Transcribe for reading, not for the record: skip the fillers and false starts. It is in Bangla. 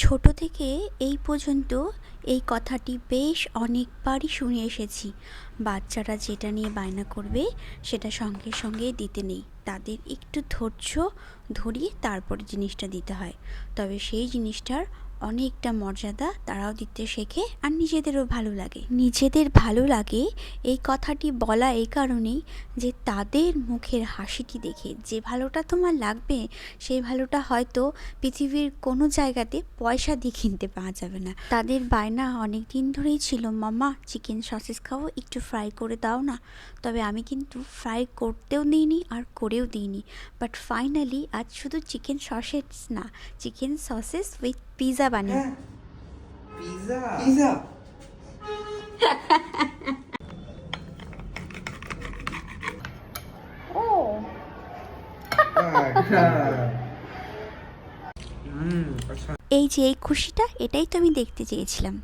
ছোট থেকে এই পর্যন্ত এই কথাটি বেশ অনেকবারই শুনে এসেছি, বাচ্চারা যেটা নিয়ে বায়না করবে সেটা সঙ্গে সঙ্গে দিতে নেই, তাদের একটু ধৈর্য ধরিয়ে তারপরে জিনিসটা দিতে হয়। তবে সেই জিনিসটার অনেকটা মর্যাদা তারাও দিতে শেখে আর নিজেদেরও ভালো লাগে। নিজেদের ভালো লাগে এই কথাটি বলা এই কারণেই যে তাদের মুখের হাসিটি দেখে যে ভালোটা তোমার লাগবে সেই ভালোটা হয়তো পৃথিবীর কোনো জায়গাতে পয়সা দিয়ে কিনতে পাওয়া যাবে না। তাদের বায়না অনেক দিন ধরেই ছিল, মামা চিকেন সসেস খাবো, একটু ফ্রাই করে দাও না। তবে আমি কিন্তু ফ্রাই করতেও দিইনি আর করেও দিইনি, বাট ফাইনালি আজ শুধু চিকেন সসেস না, চিকেন সসেস উইথ পিৎজা বানিয়ে পিজা পিজা ও এই যে এই খুশিটা, এটাই তো আমি দেখতে চেয়েছিলাম।